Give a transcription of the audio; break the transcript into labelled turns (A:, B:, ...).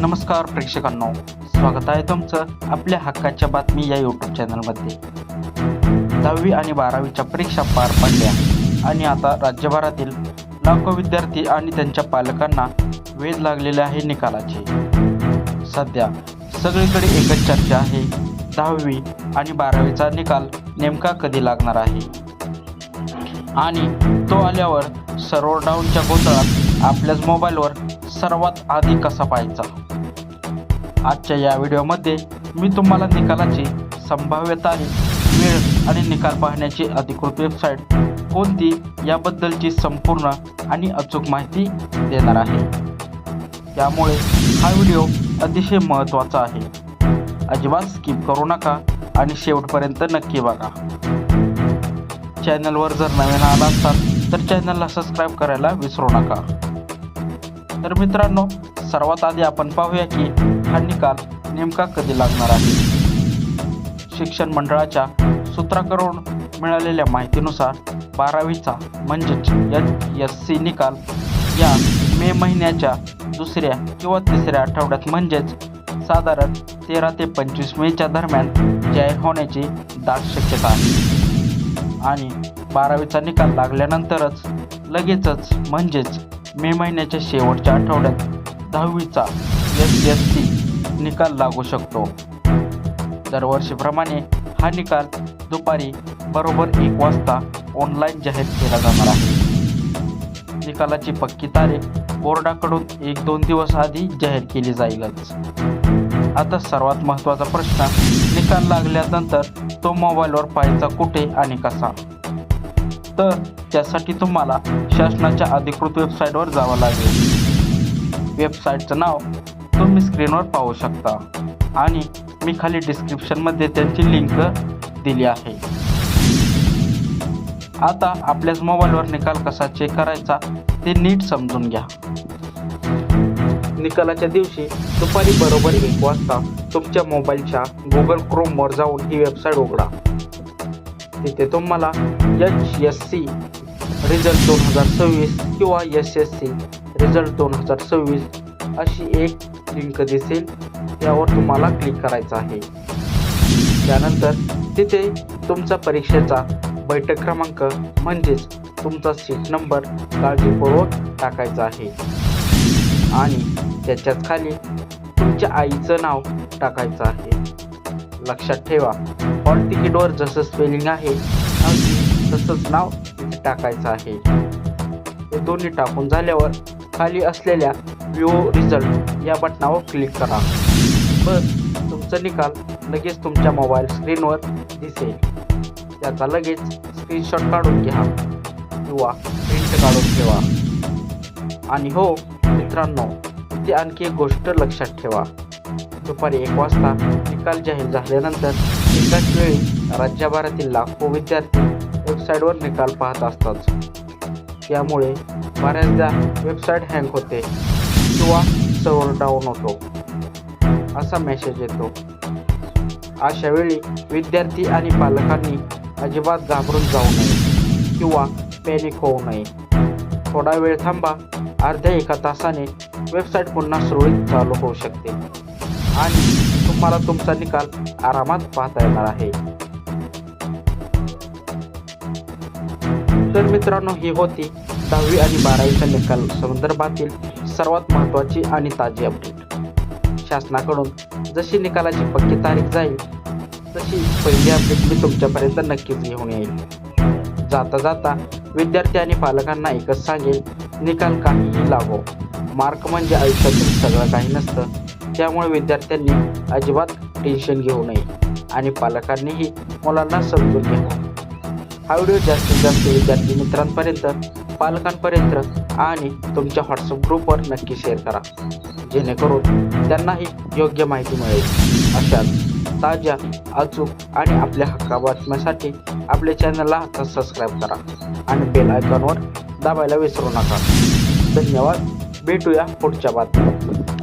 A: नमस्कार प्रेक्षकांनो, स्वागत आहे तुमचं आपल्या हक्काच्या बातमी या यूट्यूब चॅनलमध्ये। 10वी आणि 12वीच्या परीक्षा पार पडल्या आणि आता राज्यभरातील लाखो विद्यार्थी आणि त्यांच्या पालकांना वेध लागलेले आहे निकालाचे। सध्या सगळीकडे एकच चर्चा आहे, 10वी आणि 12वीचा निकाल नेमका कधी लागणार आहे आणि तो आल्यावर सर्व्हर डाऊनच्या गोंधळात आपल्याच मोबाईलवर सर्वात आधी कसा पाहायचा। आजच्या या व्हिडिओमध्ये मी तुम्हाला निकालाची संभाव्य तारीख, वेळ आणि निकाल पाहण्याची अधिकृत वेबसाईट कोणती याबद्दलची संपूर्ण आणि अचूक माहिती देणार आहे। त्यामुळे हा व्हिडिओ अतिशय महत्त्वाचा आहे, अजिबात स्किप करू नका आणि शेवटपर्यंत नक्की बघा। चॅनलवर जर नवीन आला असाल तर चॅनलला सबस्क्राईब करायला विसरू नका। तर मित्रांनो, सर्वात आधी आपण पाहूया की हा निकाल नेमका कधी लागणार आहे। शिक्षण मंडळाच्या सूत्राकडून मिळालेल्या माहितीनुसार 12वीचा म्हणजेच HSC निकाल या मे महिन्याच्या दुसऱ्या किंवा तिसऱ्या आठवड्यात म्हणजेच साधारण 13 ते 25 मेच्या दरम्यान जाहीर होण्याची दाट शक्यता आहे आणि 12वीचा निकाल लागल्यानंतरच लगेचच म्हणजेच मे महिन्याच्या शेवटच्या आठवड्यात 10वीचा HSC निकाल लागू शकतो। दरवर्षीप्रमाणे हा निकाल दुपारी बरोबर 1 वाजता ऑनलाईन जाहीर केला जाणार आहे। निकालाची पक्की तारीख बोर्डाकडून 1-2 दिवस आधी जाहीर केली जाईलच। आता सर्वात महत्त्वाचा प्रश्न, निकाल लागल्यानंतर तो मोबाईलवर पाहायचा कुठे आणि कसा? तर त्यासाठी तुम्हाला शासनाच्या अधिकृत वेबसाईटवर जावं लागेल। वेबसाईटचं नाव तुम्ही स्क्रीनवर पाहू शकता आणि मी खाली डिस्क्रिप्शनमध्ये त्यांची लिंक दिली आहे। आता आपल्याच मोबाईलवर निकाल कसा चेक करायचा ते नीट समजून घ्या। निकालाच्या दिवशी दुपारी बरोबर 1 वाजता तुमच्या मोबाईलच्या गुगल क्रोमवर जाऊन ही वेबसाईट उघडा। तिथे तुम्हाला HSC रिझल्ट 2026 किंवा SSC रिझल्ट 2026 अशी एक लिंक दिसेल, त्यावर तुम्हाला क्लिक करायचं आहे। त्यानंतर तिथे तुमचा परीक्षेचा बैठक क्रमांक म्हणजेच तुमचा सीट नंबर काळजीपूर्वक टाकायचा आहे आणि त्याच्याच खाली तुमच्या आईचं नाव टाकायचं आहे। लक्षात ठेवा, हॉल तिकीटवर जसं स्पेलिंग आहे अगदी तसंच नाव तिथे टाकायचं आहे। हे दोन्ही टाकून झाल्यावर खाली असलेल्या व्ह्यू रिझल्ट या बटनावर क्लिक करा। बस तुमचा निकाल लगेच तुमच्या मोबाईल स्क्रीनवर दिसेल। त्याचा लगेच स्क्रीनशॉट काढून घ्या किंवा प्रिंट काढून ठेवा। आणि हो मित्रांनो, इथे आणखी एक गोष्ट लक्षात ठेवा, दुपारी 1 वाजता निकाल जाहीर झाल्यानंतर एकाच वेळी राज्यभरातील लाखो विद्यार्थी वेबसाईटवर निकाल पाहत असतात। त्यामुळे बऱ्याचदा वेबसाईट हँग होते किंवा सर्व्हर डाऊन होतो असा मेसेज येतो। अशा वेळी विद्यार्थी आणि पालकांनी अजिबात घाबरून जाऊ नये किंवा पॅनिक होऊ नये। थोडा वेळ थांबा, अर्ध्या 1 तासाने वेबसाईट पुन्हा सुरळीत चालू होऊ शकते आणि तुम्हाला तुमचा निकाल आरामात पाहता येणार आहे। तर मित्रांनो, ही होती 10वी आणि 12वीच्या निकाल संदर्भातील सर्वात महत्त्वाची आणि ताजी अपडेट। शासनाकडून जशी निकालाची पक्की तारीख जाईल तशी पहिली अपडेट मी तुमच्यापर्यंत नक्कीच घेऊन येईल। जाता जाता विद्यार्थी आणि पालकांना एकच सांगेल, निकाल काहीही लागो, मार्क म्हणजे आयुष्यातील सगळं काही नसतं। त्यामुळे विद्यार्थ्यांनी अजिबात टेन्शन घेऊ नये आणि पालकांनीही मुलांना समजून घ्यावं। हा व्हिडिओ जास्तीत जास्त विद्यार्थी मित्रांपर्यंत, पालकांपर्यंत आणि तुमच्या व्हॉट्सअप ग्रुपवर नक्की शेअर करा, जेणेकरून त्यांनाही योग्य माहिती मिळेल। अशाच ताज्या, अचूक आणि आपल्या हक्का बातम्यांसाठी आपल्या चॅनलला आता सबस्क्राईब करा आणि बेल आयकॉनवर दाबायला विसरू नका। धन्यवाद, भेटूया पुढच्या बातमीत।